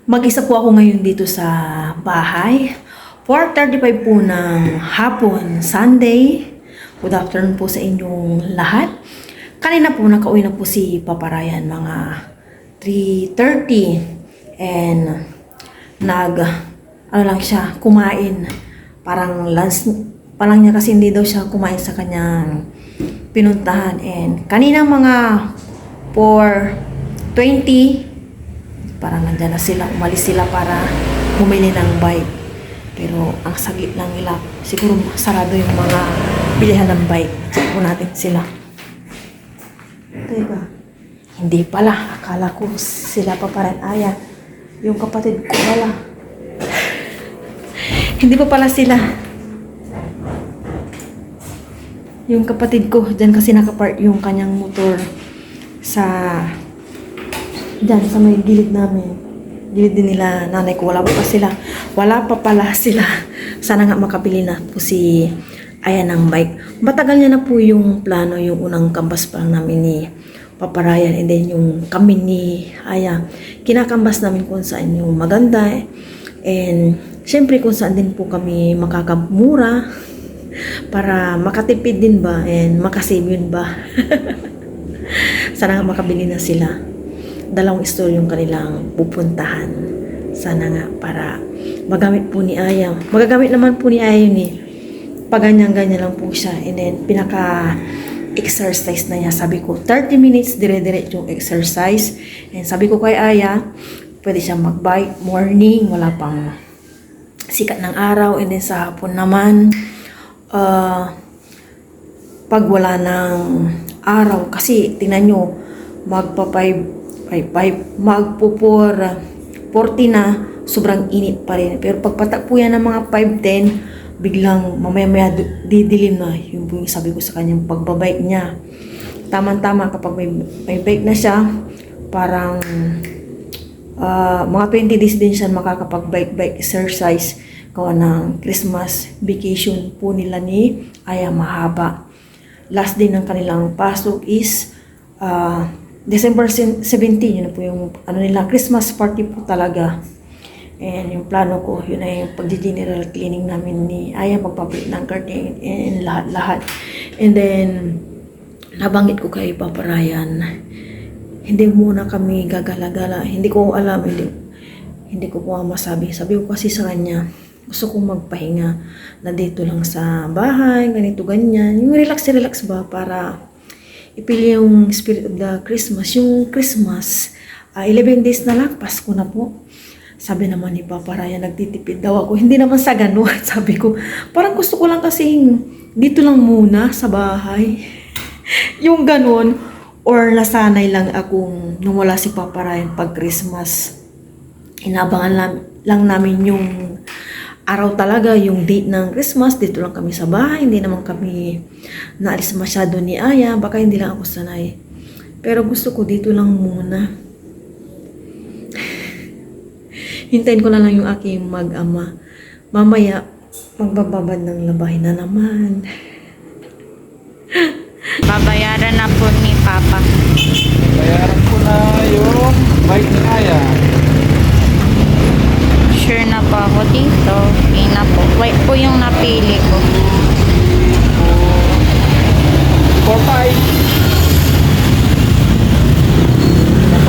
Mag-isa po ako ngayon dito sa bahay. 4:35 po ng hapon, Sunday. Good afternoon po sa inyong lahat. Kanina po nakauwi na po si Papa Ryan mga 3:30 and ano lang siya, kumain. Parang lunch pa lang niya kasi hindi daw siya kumain sa kanyang pinuntahan. And kanina mga 4:20 parang nandyan na sila, umalis sila para bumili ng bike. Pero ang saglit lang nila, siguro sarado yung mga bilihan ng bike. Check po natin sila. Teka, hindi pala. Akala ko sila pa rin. Aya, yung kapatid ko pala. Hindi pa pala sila. Yung kapatid ko, dyan kasi nakapark yung kanyang motor dyan sa may gilid namin. Gilid din nila nanay ko. Wala pa pala sila. Sana nga makabili na po si Aya ng bike. Matagal niya na po yung plano, yung unang kambas pa lang namin ni Papa Ryan, and then yung kami ni Aya. Kinakambas namin kung saan yung maganda. And syempre kung saan din po kami makakamura para makatipid din ba and makasave yun ba. Sana nga makabili na sila. Dalawang store yung kanilang pupuntahan. Sana nga para magamit po ni Aya. Magagamit naman po ni Aya yun eh. Pag ganyan-ganyan lang po siya. And then pinaka-exercise na niya. Sabi ko 30 minutes dire-diretso yung exercise. And sabi ko kay Aya, pwede siyang mag-bike morning. Wala pang sikat ng araw. And then sa hapon naman, pag wala ng araw. Kasi tingnan nyo, magpo-4:40 na, sobrang init pa rin. Pero pagpatak po yan ng mga 5:10, biglang mamaya-maya didilim na. Yun po yung sabi ko sa kanyang pagbabike niya. Tama-tama kapag may bike na siya, parang mga 20 days din siya makakapag-bike exercise. Gawa ng Christmas vacation po nila ni Aya, mahaba. Last day ng kanilang pasok is December 17, yun na po yung nila, Christmas party po talaga. And yung plano ko, yun ay yung pag-general cleaning namin ni Aya, pagpapalit ng curtain and lahat-lahat. And then, nabanggit ko kay Papa Ryan, hindi muna kami gagala-gala. Hindi ko alam, hindi ko po masabi. Sabi ko kasi sa kanya, gusto kong magpahinga na dito lang sa bahay, ganito, ganyan. Yung relax ba para ipili yung spirit of the Christmas. Yung Christmas, 11 days na lang, Pasko na po. Sabi naman ni Papa Ryan, nagtitipid daw ako. Hindi naman sa ganun. Sabi ko, parang gusto ko lang kasing dito lang muna sa bahay. Yung ganun. Or nasanay lang akong nung wala si Papa Ryan pag Christmas. Inabangan lang namin yung araw talaga, yung date ng Christmas. Dito lang kami sa bahay. Hindi naman kami naalis masyado ni Aya. Baka hindi lang ako sanay. Pero gusto ko dito lang muna. Hintayin ko na lang yung aking mag-ama. Mamaya, magbababad ng labahin na naman. Babayaran na po ni Papa. Bayaran ko na yung bike ni Aya. Sure na po ako dito. Okay na po. White po yung napili ko. 4-5.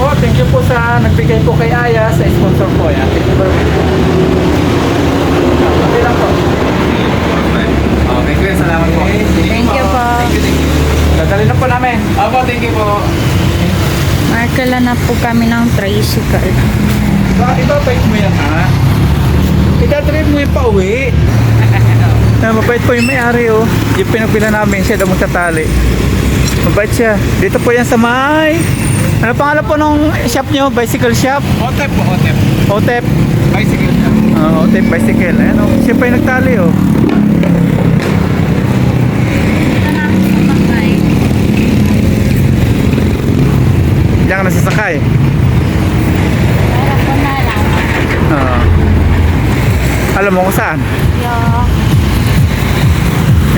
Ako, thank you po sa nagbigay po kay Aya sa sponsor ko. Yan. Thank you very much. Okay lang po. Okay, kuya, salamat po. Thank you po. Thank you. Dadali na po namin. Opo, thank you po. Markala na po kami ng tricycle. Ito, bike mo yan, ha? Itatrip mo yung pauwi. Mabait po yung may-ari, oh. Yung pinagpila namin, siya daw magtatali. Mabait siya. Dito po yan sa may... Ano pangalan po nung shop nyo? Bicycle shop? Otep po, Otep. Otep. Bicycle shop. Otep Bicycle. Ayan, oh. Siya pa yung nagtali, oh. Diyan ka nasasakay. Para po na lang. Alam mo kung saan?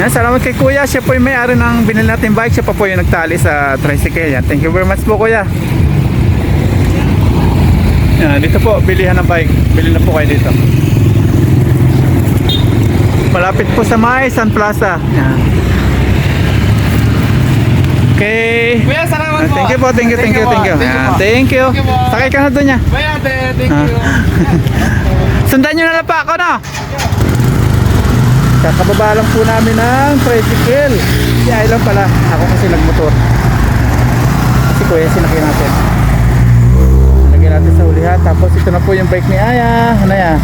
Yan, salamat kay Kuya. Siya po yung may-ari ng binili natin bike. Siya pa po yung nagtali sa tricycle. Yan. Thank you very much po, Kuya. Yan, dito po, bilihan ng bike. Bili na po kayo dito. Malapit po sa May San Plaza. Yan. Okay. Kuya, salamat po. Thank you po, thank you. Thank you po. Yan, thank you. Thank you po. Sakay ka na doon niya. Kuya, thank you. Sundan nyo na lang pa ako, no? Kakababa lang po namin ng tricycle. Si Ay lang pala. Ako kasi nagmotor. Kasi kuya, sinakyan natin. Lagyan natin sa ulihan. Tapos ito na po yung bike ni Aya. Ano yan?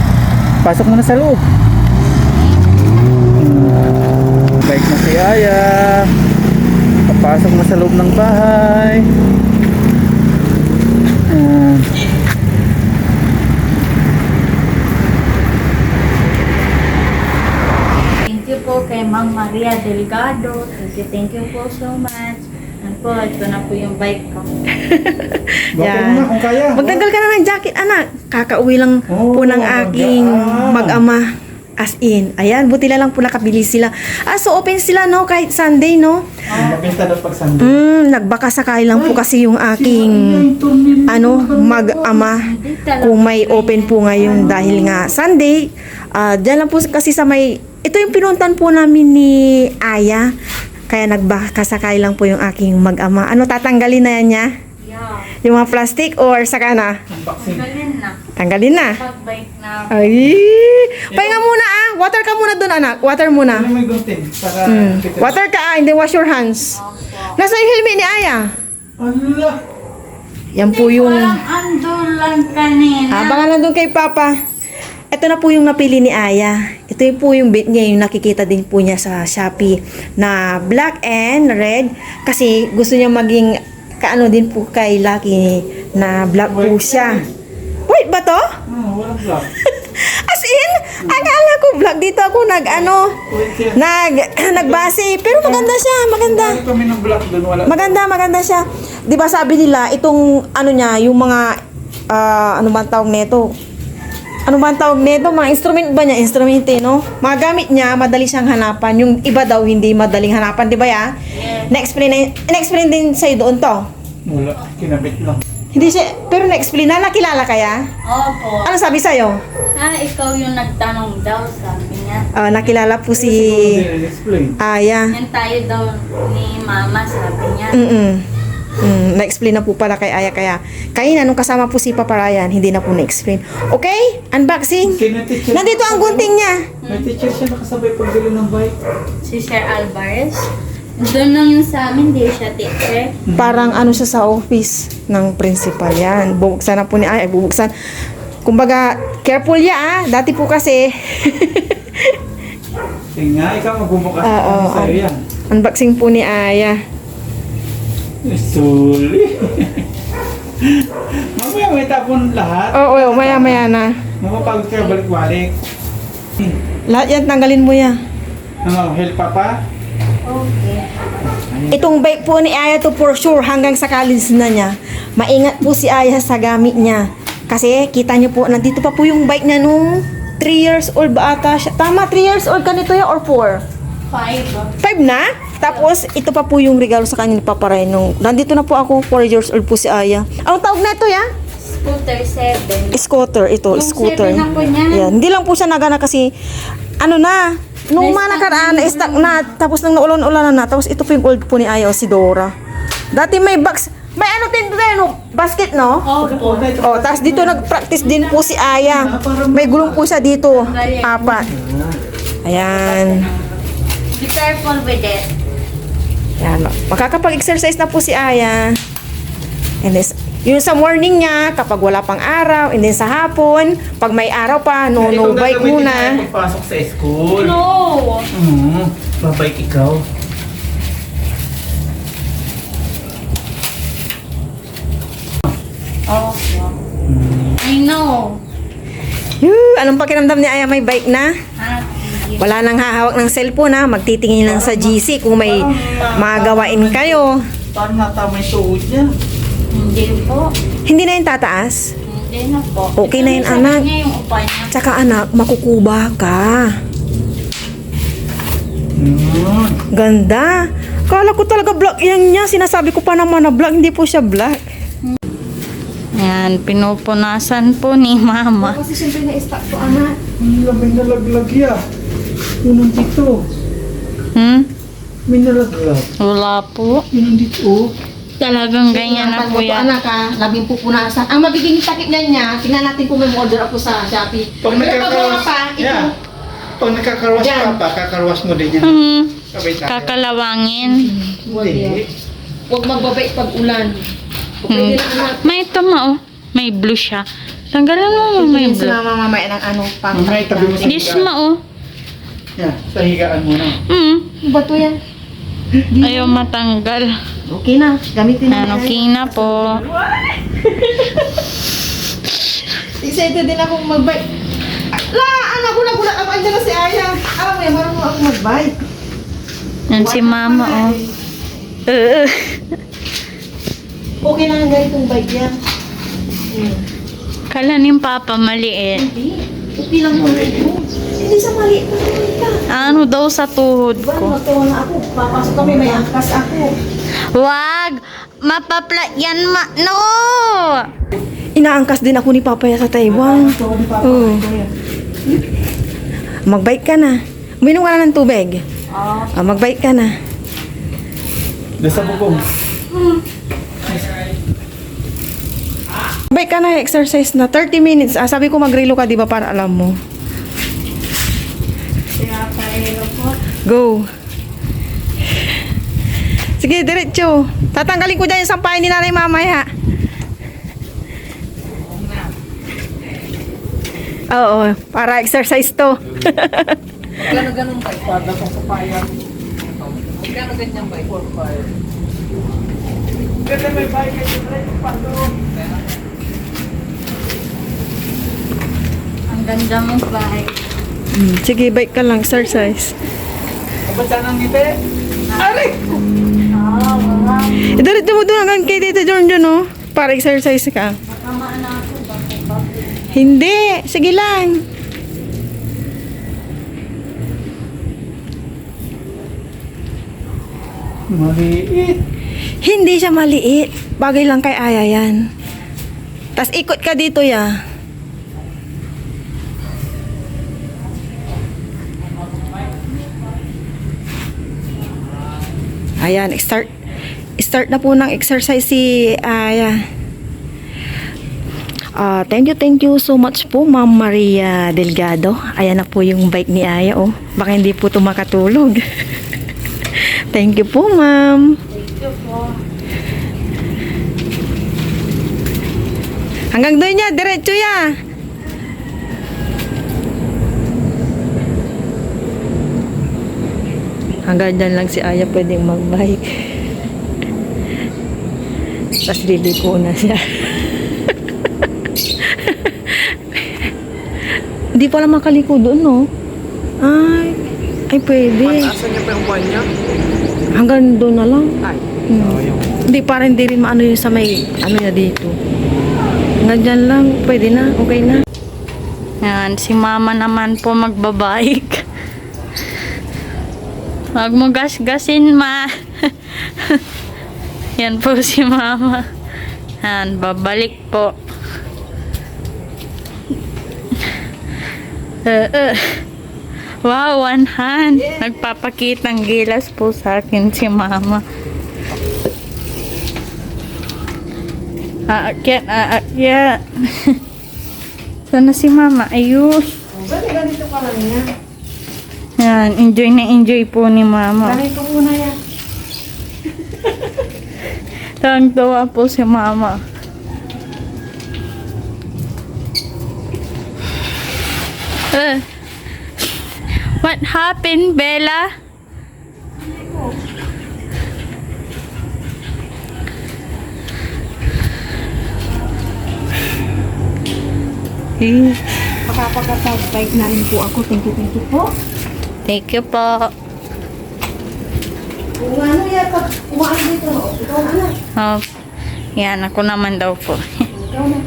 Pasok mo na sa loob. Bike na si Aya. Papasok na sa loob ng bahay. Ayan. Thank you po kay Ma'am Maria Delgado. Thank you po so much. Yan po, ito na po yung bike ko. Bakit mo na kung kaya? Magtanggal ka na ng jacket, anak. Kakauwi lang Oh, po ng aking mag-ama. mag-ama. As in. Ayan, buti na lang po nakabili sila. So open sila, no? Kahit Sunday, no? Mabenta daw pag Sunday. Nagbaka sakay lang po kasi yung aking mag-ama kung may open po ngayon dahil nga Sunday. Diyan lang po kasi sa may, ito yung pinuntan po namin ni Aya. Kaya nagbaka sakay lang po yung aking mag-ama. Ano, tatanggalin na yan niya? Yeah. Yung mga plastic or saka na? Galing na. Tanggalin na. Pag-bike na. Ay! Pahinga muna Water ka muna doon, anak. Water muna. Ano may gunting? Para Water ka and then wash your hands. Nasa yung helmet ni Aya? Allah! Yan po yung... Walang andun lang kanina. Abangan nandun kay Papa. Ito na po yung napili ni Aya. Ito yung po yung bit niya, yung nakikita din po niya sa Shopee na black and red. Kasi gusto niya maging kaano din po kay Lucky na black po siya. Wait ba to? Walang block. As in, akala ko black dito ako nagbase. Pero maganda siya, maganda. Wala kami ng block doon. Wala. Maganda siya. 'Di ba sabi nila itong ano niya, yung mga ano ba ang tawag nito? Ano ba ang tawag nito? Mga instrument ba niya? Instrumente, no? Mga gamit niya, madali siyang hanapan. Yung iba daw hindi madaling hanapan, 'di ba ya? Na-explain din sa'yo doon to. Wala. Kinabit lang. Hindi siya, pero na-explain na, nakilala kaya? Opo. Ano sabi sa'yo? Ikaw yung nagtanong daw, sabi niya. Nakilala po si Explain. Aya. Yan tayo daw ni Mama, sabi niya. Na-explain na po pala kay Aya kaya kanina nung kasama po si Papa Ryan, hindi na po na-explain. Okay? Unboxing. Teacher. Nandito ang gunting niya. May teacher siya nakasabay pagbili ng bike. Si Sir Alvarez. Doon lang yung sa amin, di siya teacher. Parang ano siya sa office ng principal yan. Bubuksan na po ni Aya. Bubuksan. Kumbaga, careful ya Dati po kasi Sige nga, ikaw magbubukas Oo, sa'yo yan. unboxing po ni Aya. Suli. Mamaya may tapon lahat. Oo, maya-maya na. Mapapagod ka balik-balik. Lahat yan, tanggalin mo yan. Ano, help papa? Okay. Itong bike po ni Aya to for sure hanggang sa college na niya. Maingat po si Aya sa gamit niya. Kasi kita niyo po, nandito pa po yung bike niya nung 3 years old ba ata siya. Tama, 3 years old ka nito ya or 4? 5. 5 na? Tapos, ito pa po yung regalo sa kanya ni Papa Ray nung nandito na po ako, 4 years old po si Aya. Anong tawag na ito ya? Scooter 7. Scooter, ito, Yung scooter. 7 na po niya. Yan. Hindi lang po siya nagana kasi, ano na, nung mga nakaraan, na-stuck na, tapos nang naulan-ulan na, tapos ito po yung old po ni Aya, si Dora. Dati may box, may ano din doon, no? Basket, no? Opo. Oh, tapos dito nag-practice din po si Aya. May gulong po siya dito. 4. Ayan. Be careful with it. Ayan. Makakapag-exercise na po si Aya. And then, yun sa morning niya, kapag wala pang araw, and then sa hapon, pag may araw pa, no bike muna. Pagpasok sa school. No! Babike ikaw. Opo. I know. Anong pakiramdam ni Aya may bike na? Happy. Wala nang hahawak ng cellphone ha. Magtitingin lang sa GC kung may magawain kayo. Parang natama yung tuhod niya. Hindi po. Hindi na yung tataas. Hindi na po. Okay na yun, Ito anak. Niya yung upa niya. Tsaka anak, makukuba ka. Ganda. Kala ko talaga black yan niya. Sinasabi ko pa naman na black. Hindi po siya black. Yan, pinupunasan po ni Mama. Kasi siyempre na-stop to, anak. May nalaglag ya. Yun nandito. May nalaglag. Wala po. Yun nandito. Talagang ganyan na po yan. Anak ha, labing pupunasan. Ang magiging takip na niya, tingnan natin kung may order ako sa Shopee. Pag Pero pag wala pa, ito. Yeah. Pag nagkakarwas Yan. ka pa, kakarwas mo din yan. Sabay tayo. Kakalawangin. Hindi. Huwag magbabait pag ulan. Pwede na anak. May tama oh. May blue siya. Tanggalan mo may Tingin blue. sila mamamaya ng ano, pang Mamaya tabi mo sa Yes ma oh. Yan, sa higaan mo na. Bato yan. Ayaw matanggal. Okay na, gamitin na. Okay na po. Excited din akong mag-bike. Anak ko nagulat ako. Andiyan na si Aya. Alam mo yan, marunong ako mag-bike. Yan si Mama oh. Okay na nga itong bike yan. Kala ni Papa maliit. Hindi. Okay lang po ito. Hindi sa mali. Ano daw sa tuhod Diba, ko? matuwa na ako. Papasok kami, may angkas ako. Wag! Mapapla yan no! Inaangkas din ako ni Papaya sa Taiwan. Oo. Mag-bike ka na. Uminom ka na ng tubig. Mag-bike ka na. Nasa bubong. Bike ka na, exercise na. 30 minutes. Sabi ko mag-relo ka, di ba, para alam mo. Go. Sige, diretso. Tatanggalin ko dyan yung sampahin ni nanay mamaya. Oo, para exercise to. Magkano ganun ba? Ipada ko sa paya. Magkano ganyan ba? 4-5. Kasi may bike kayo sa pado. Ang ganda mong bahay. Sige, bike ka lang, exercise. Kabasa ng ngiti. Aray! Diretso mo doon hanggang kay Tito John dyan, oh. Para exercise ka. Hindi. Sige lang. Maliit. Hindi siya maliit. Bagay lang kay Aya yan. Tapos ikot ka dito, ya. Ayan, start na po ng exercise si Aya. Thank you so much po, Ma'am Maria Delgado. Ayan na po yung bike ni Aya, oh. Baka hindi po ito makatulog. Thank you po, Ma'am. Hanggang doon niya, diretso ya. Hanggang dyan lang si Aya pwedeng mag-bike. Tapos liliko na siya. Hindi pala makaliko doon, no? Ay pwede. Asan niya pa yung buwan niya? Hanggang doon na lang. Ay. Hindi, para hindi rin maano yung sa may, ano niya dito. Hanggang dyan lang, pwede na, okay na. Yan, si Mama naman po magbabike. Huwag mo gasgasin, Ma. Yan po si Mama. Yan, babalik po. Wow, one hand. Nagpapakitang gilas po sa akin si Mama. Aakyat. Sana si Mama. Ayun. Ganito ka lang yan. Yan, enjoy na enjoy po ni Mama. Ganito muna yan. Tawang-tawa po si Mama. What happened, Bella? Makapagkapag-bike na rin po ako. Thank you po. Thank you po. Kung ano yan, pag umaan dito, ikaw na. Oh, yan, ako naman daw po. Ikaw na.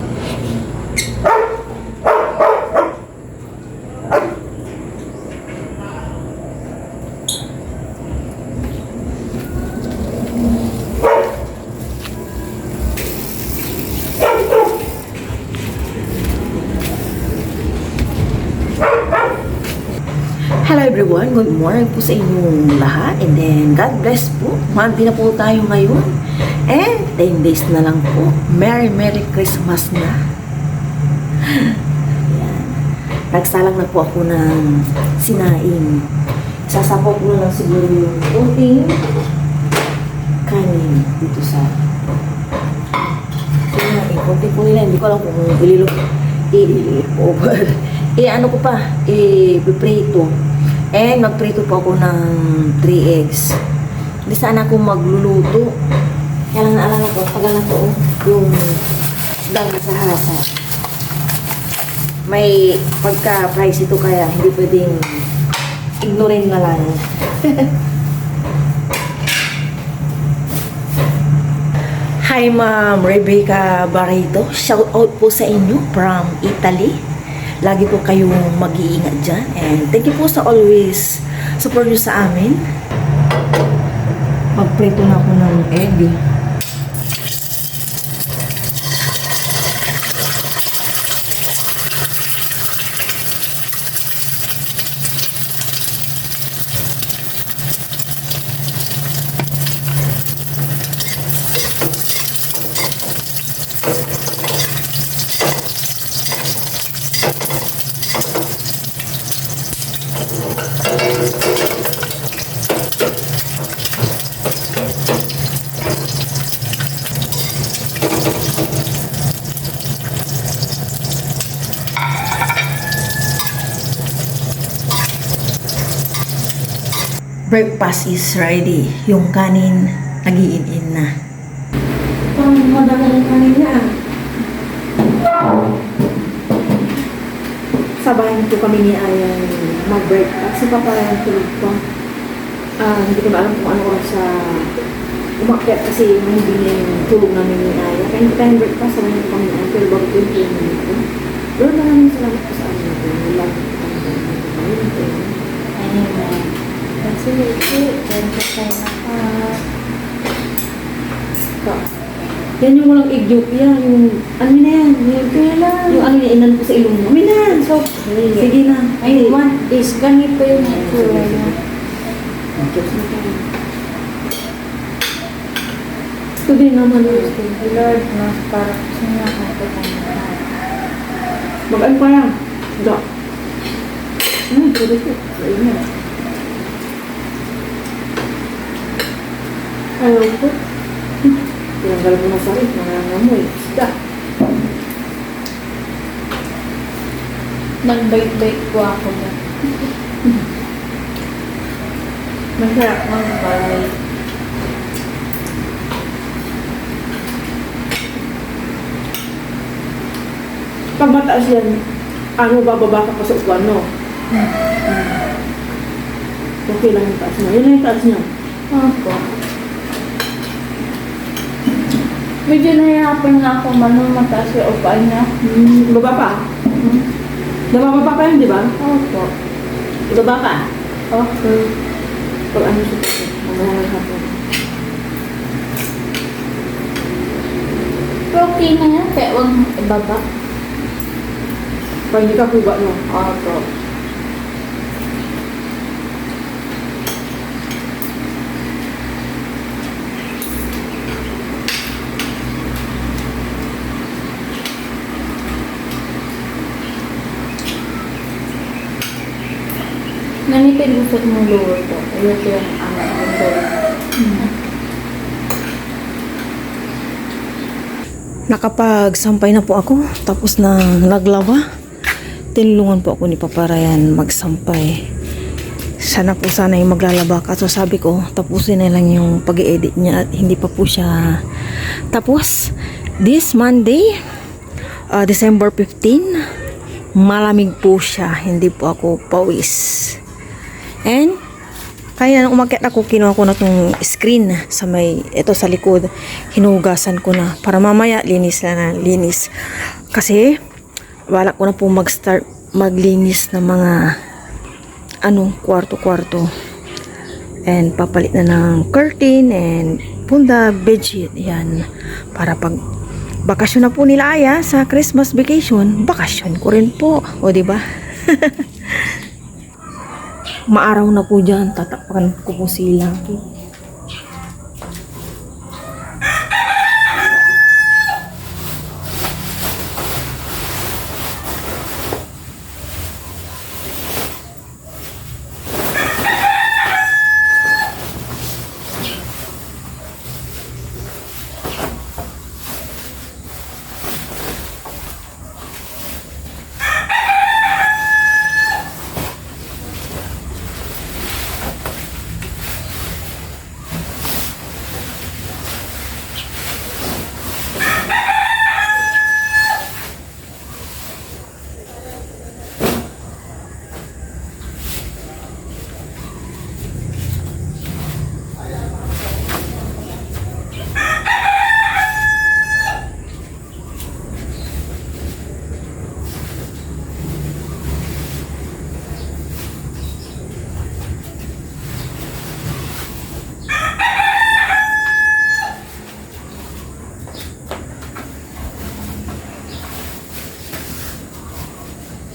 Hello everyone, good morning po sa inyong lahat and then God bless po. Monday na po tayo ngayon and 10 days na lang po. Merry Christmas na. Ayan. Nagsalang na po ako ng sinaing. Sasapaw ko na lang siguro yung kunting kanin dito sa sinaing. Kunting po nila, hindi ko alam kung over. Ano ko pa, piprito. And magprito po ako ng 3 eggs. Hindi sana ako magluluto. Kaya lang naalala ko, pagala ko yung dang sa hasa. May pagka-price ito kaya hindi pwedeng ignorin na lang. Hi Ma'am Rebecca Barreto. Shout out po sa inyo from Italy. Lagi po kayong mag-iingat dyan. And thank you po sa always support nyo sa amin. Magprito na ako ng egg. Breakfast is ready. Yung kanin, nag-iin-in na. Parang madala ng kanin niya. Sabayan po kami ni Ayang mag-breakfast. Si Papa yung tulog ko. Hindi ko na alam kung ano oras sa umakyat kasi hindi na yung tulog namin ni Ayang. Kaya hindi tayong breakfast, sabayan po kami ni Ayang. Pero bago 20 minutes ko. Doon na namin salamat po sa amin. Love po kami. Amen. Kasi ito, tayo na Yan yung walang Ethiopia, yung ano na yan, yung ano na inan ko sa ilong mo. Amin na, so, sige na. I want is ganito yung itsura niya. Ito din naman yun. Lord, mas para kasi nga ako Mag-ano pa yan? Da. Pwede ko. Ayun na. Ayaw ko. Tinanggal mo na sakit, nangangamoy. Isda. Nag-bite-bite ko ako na. Masarap mag-bite. Pag mataas yan, ano, bababa ka pa sa upuan, no? Okay lang yung taas niya. Yun na yung taas niya. Ako. Medyo nahihirapan nga ako mataas yung upahan niya. Baba pa? Nabababa pa yan, di ba? Opo. Baba pa? Okay. Pag ano siya kasi, mamaya hapon. Okay na yan, kaya huwag ibaba. Pag hindi ka kuba, no? Opo. Nanitin gusot mong lower ko. Ayun yung ang lower. Nakapagsampay na po ako, tapos na naglawa. Tinulungan po ako ni Papa Ryan magsampay. Sana po sana yung maglalaba. Kaso sabi ko, tapusin na lang yung pag-i-edit niya at hindi pa po siya tapos. This Monday, December 15, malamig po siya. Hindi po ako pawis. And, kaya nang umakyat ako, kinuha ko na tong screen sa may, ito sa likod, hinugasan ko na, para mamaya linis na linis. Kasi, wala ko na po mag-start maglinis ng mga, kwarto-kwarto. And, papalit na ng curtain and punda, bedsheet, yan. Para pag bakasyon na po nila Aya sa Christmas vacation, bakasyon ko rin po. O, diba? maaraw na po dyan, tatakpan ko po sila.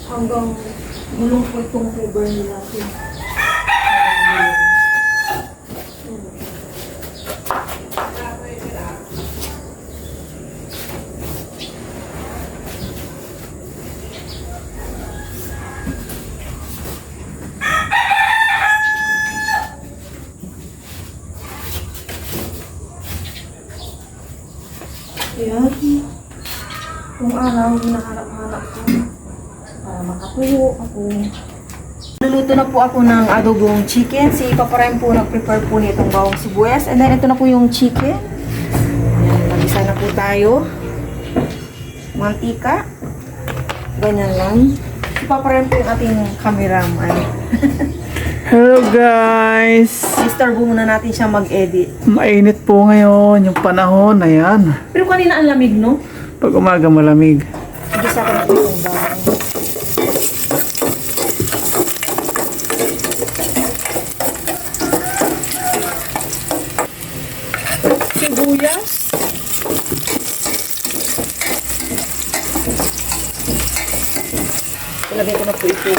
Hanggang gulong po itong cover nila. Ayan. Itong araw, hinaharap-harap ko. Para makatuyo ako. Luluto na po ako ng adobong chicken. Si Papa Ryan po nag-prepare po nitong bawang sibuyas. And then ito na po yung chicken. Ayan, mag-isa na po tayo. Mantika. Ganyan lang. Si Papa Ryan po yung ating cameraman. Hello guys! Disturbo muna natin siya mag-edit. Mainit po ngayon yung panahon. Ayan. Pero kanina ang lamig, no? Pag umaga malamig. Igisa ko na po yung bawang. Sibuyas. Ilagay ko na po ito.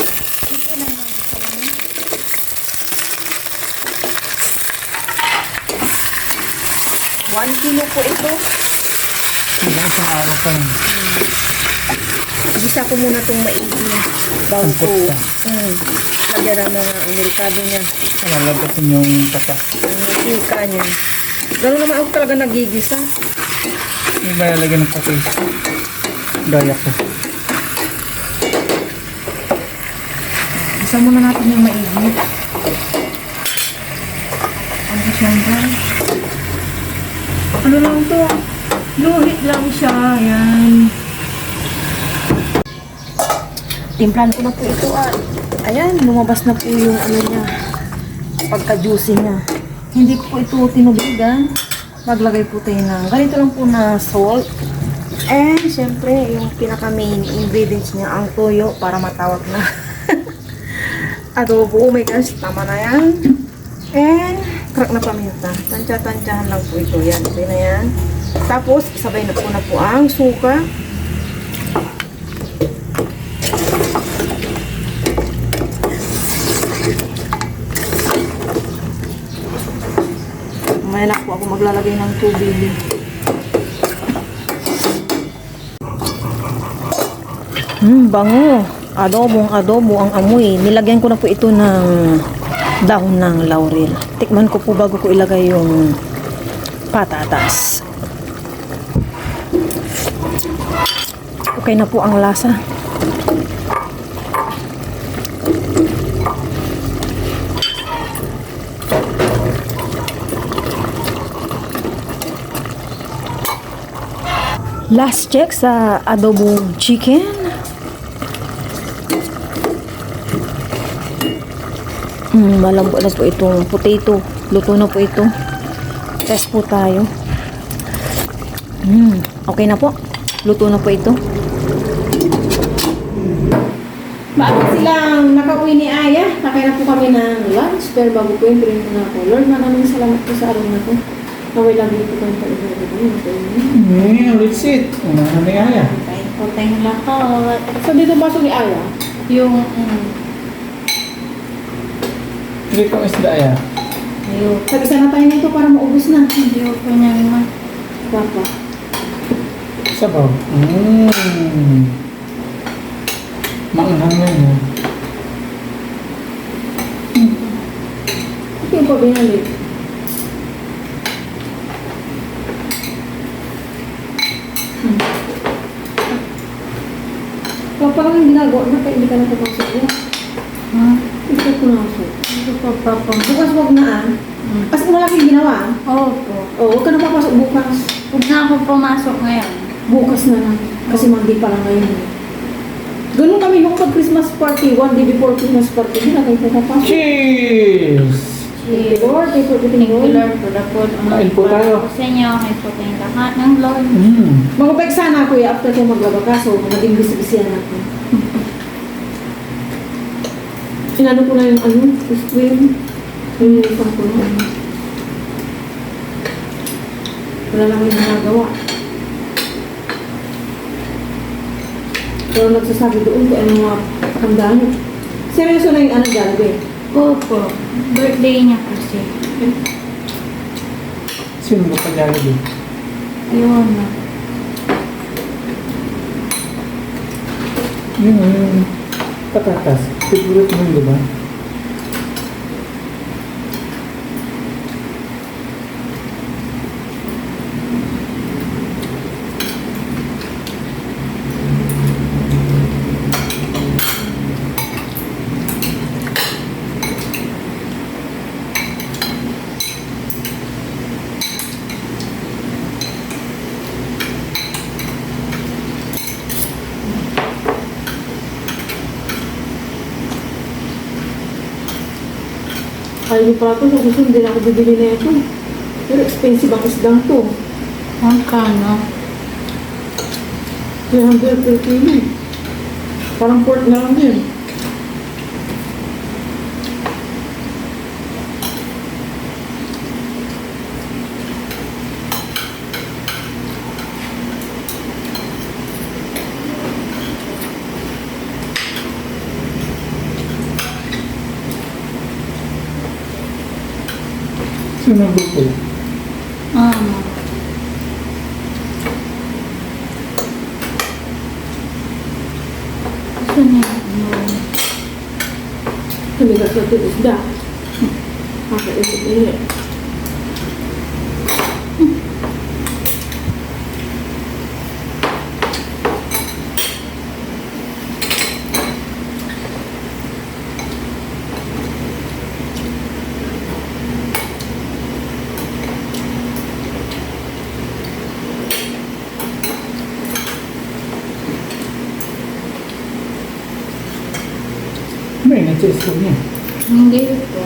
1 kilo po ito. Ilang isang araw pa yun. Igisa ko muna itong maigi bago ko. Lagyan ang mga amerikado niya. Nalagasin yung patas. Ang tika niya. Gano'n naman ako talaga nagigisa. Yung ba lalagyan ng patis? Gaya ko. Isa muna natin yung maigi. Ang siyempre. Ano lang to? Luhit lang siya. Ayan. Timplan ko na po ito at ayan, lumabas na po yung ano niya. Pagka-juicy niya. Hindi po ito tinubigan. Maglagay po tayo ng ganito lang po na salt. And syempre, yung pinaka-main ingredients niya, ang toyo para matawag na. Adobo, oh my gosh, tama na yan. And crack na paminta. Tansya-tansyahan lang po ito. Yan, okay na yan. Tapos, isabay na po ang suka. Mamaya na po ako maglalagay ng tubig. Bango. Adobo ang amoy. Nilagyan ko na po ito ng dahon ng laurel. Tikman ko po bago ko ilagay yung patatas. Okay na po ang lasa. Last check sa adobong chicken. Malambot na po itong potato. Luto na po ito. Test po tayo. Okay na po. Luto na po ito. Bakit silang nakauwi ni Aya? Nakain na po kami ng lunch. Pero bago po yung drink na ako. Lord, maraming salamat po sa araw na po. Naway lagi po kami pa-ibig kami. Let's sit. Ano na Aya? Tayong lahat. So, dito baso ni Aya? Yung Pritong isda ya. Ayoko. Tag-isa na tayo nito para maubos na. Ayoko niyan ma. Papa. Sabaw. Maanghang na yun. Ito yung pa binalik. Papa lang yung ginagawa na kaya hindi ka nakapasok yan. Ha? Ito ko nakasok. Ito po, Papa. Bukas wag na ah. Kasi wala kang ginawa ah. Opo. Oo, huwag ka na papasok bukas. Huwag na ako pumasok ngayon. Bukas na lang. Kasi Monday pa lang ngayon eh. Ganun kami nung pag-Christmas party, one day before Christmas party, hindi na kayo pumapasok. Cheers! Thank you, Lord. Thank you for Thank everything, you, Lord. Lord, for the food. Kain po tayo. Sa inyo, kain po tayong lahat ng Lord. Mag-bike sana ako eh, after ko maglaba kaso, naging busy-busyan ako. Inano ko na yung ano, stream. Nililisan ko na. Wala lang yung ginagawa. Pero nagsasabi doon kung ano mga handaan. Seryoso na yung ano Jollibee. Opo. Birthday niya kasi. Sino ba pa Jollibee? Yun na. Yung patatas. Favorite mo yun, di ba? Ayaw pa ito, sa gusto hindi na ako bibili na ito. Pero expensive ang isdang to. Ang kano. 300 per kilo. Parang pork na lang din. Sino ang grupo? Ama. Gusto niya. Tumigas na ito isda. Kakaisip eh. May na-chase ko niya. Hindi po.